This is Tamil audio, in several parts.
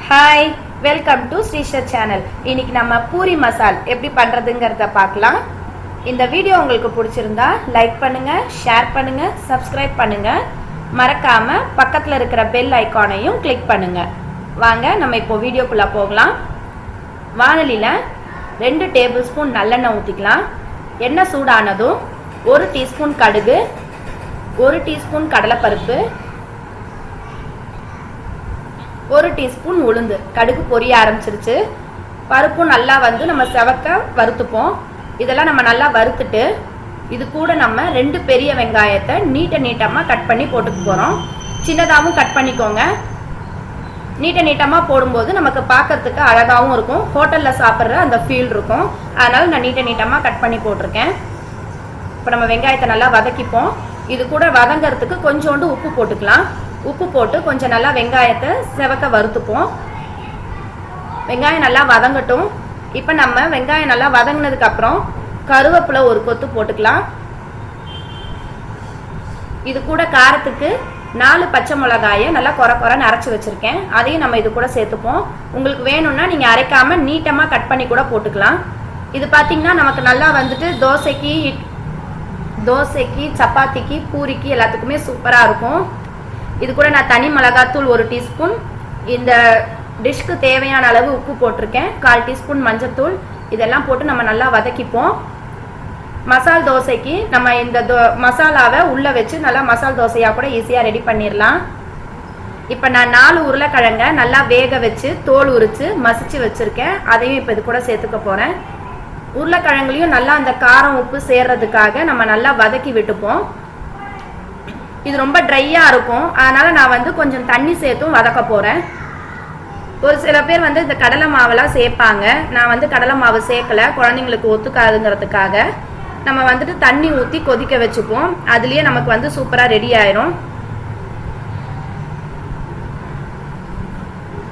Hi, welcome to Srisha channel. இன்னைக்கு நம்ம பூரி மசால் எப்படி பண்றதுங்கறத பார்க்கலாம். இந்த வீடியோ உங்களுக்கு பிடிச்சிருந்தா லைக் பண்ணுங்க, ஷேர் பண்ணுங்க, Subscribe பண்ணுங்க. மறக்காம பக்கத்துல இருக்கிற பெல் ஐகானையும் கிளிக் பண்ணுங்க. வாங்க நம்ம இப்போ வீடியோக்குள்ள போகலாம். வாணலில 2 டேபிள்ஸ்பூன் நல்லெண்ணெய் ஊத்திக்கலாம். எண்ணெய் சூடானதும் 1 டீஸ்பூன் கடுகு, 1 டீஸ்பூன் கடலைப்பருப்பு, 1 டீஸ்பூன் உளுந்து. கடுகு பொரிய ஆரம்பிச்சிருச்சு. பருப்பு நல்லா நம்ம செவக்க வறுத்துப்போம். இதெல்லாம் நம்ம நல்லா வறுத்துட்டு இது கூட நம்ம 2 பெரிய வெங்காயத்தை நீட்டமா கட் பண்ணி போட்டுக்க போறோம். சின்னதாவும் கட் பண்ணிக்கோங்க. நீட்டமா போடும்போது நமக்கு பார்க்கிறதுக்கு அழகாவும் இருக்கும். ஹோட்டல்ல சாப்பிடுற அந்த ஃபீல் இருக்கும். அதனால நான் நீட்டமா கட் பண்ணி போட்டிருக்கேன். இப்போ நம்ம வெங்காயத்தை நல்லா வதக்கிப்போம். இது கூட வதங்கிறதுக்கு கொஞ்சோண்டு உப்பு போட்டுக்கலாம். உப்பு போட்டு கொஞ்சம் நல்லா வெங்காயத்தை செவக்க வறுத்துப்போம். வெங்காயம் நல்லா வதங்கட்டும். இப்போ நம்ம வெங்காயம் நல்லா வதங்கினதுக்கு அப்புறம் கருவேப்பிலை ஒரு கொத்து போட்டுக்கலாம். இது கூட காரத்துக்கு 4 பச்சை மிளகாயை நல்லா கொரன்னு அரைச்சி வச்சிருக்கேன். அதையும் நம்ம இது கூட சேர்த்துப்போம். உங்களுக்கு வேணும்னா நீங்க அரைக்காம நீட்டமா கட் பண்ணி கூட போட்டுக்கலாம். இது பாத்தீங்கன்னா நமக்கு நல்லா தோசைக்கு, சப்பாத்திக்கு, பூரிக்கு எல்லாத்துக்குமே சூப்பரா இருக்கும். இது கூட நான் தனி மிளகாத்தூள் 1 டீஸ்பூன், இந்த டிஷ்க்கு தேவையான அளவு உப்பு போட்டிருக்கேன், 1/4 டீஸ்பூன் மஞ்சத்தூள். இதெல்லாம் போட்டு நம்ம நல்லா வதக்கிப்போம். மசால் தோசைக்கு நம்ம இந்த மசாலாவை உள்ள வச்சு நல்லா மசால் தோசையா கூட ஈஸியா ரெடி பண்ணிடலாம். இப்போ நான் 4 உருளைக்கிழங்க நல்லா வேக வச்சு தோல் உரிச்சு மசிச்சு வச்சிருக்கேன். அதையும் இப்போ இது கூட சேர்த்துக்க போறேன். உருளைக்கிழங்குலையும் நல்லா அந்த காரம் உப்பு சேர்றதுக்காக நம்ம நல்லா வதக்கி விட்டுப்போம். இது ரொம்ப ட்ரையா இருக்கும். அதனால நான் கொஞ்சம் தண்ணி சேர்த்தும் வதக்க போறேன். ஒரு சில பேர் இந்த கடலை மாவெல்லாம் சேர்ப்பாங்க. நான் கடலை மாவு சேர்க்கல, குழந்தைங்களுக்கு ஒத்துக்காதுங்கிறதுக்காக. நம்ம தண்ணி ஊற்றி கொதிக்க வச்சுப்போம். அதுலயே நமக்கு சூப்பரா ரெடி ஆயிரும்.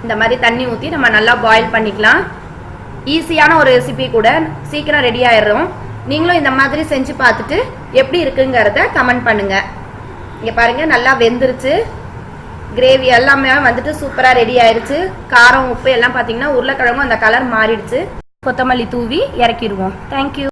இந்த மாதிரி தண்ணி ஊற்றி நம்ம நல்லா பாயில் பண்ணிக்கலாம். ஈஸியான ஒரு ரெசிபி கூட, சீக்கிரம் ரெடி ஆயிரும். நீங்களும் இந்த மாதிரி செஞ்சு பார்த்துட்டு எப்படி இருக்குங்கிறத கமெண்ட் பண்ணுங்க. இங்க பாருங்க நல்லா வெந்துருச்சு. கிரேவி எல்லாமே சூப்பரா ரெடி ஆயிருச்சு. காரம் உப்பு எல்லாம் பாத்தீங்கன்னா உருளைக்கிழங்கும் அந்த கலர் மாறிடுச்சு. கொத்தமல்லி தூவி இறக்கிடுவோம். தேங்க்யூ.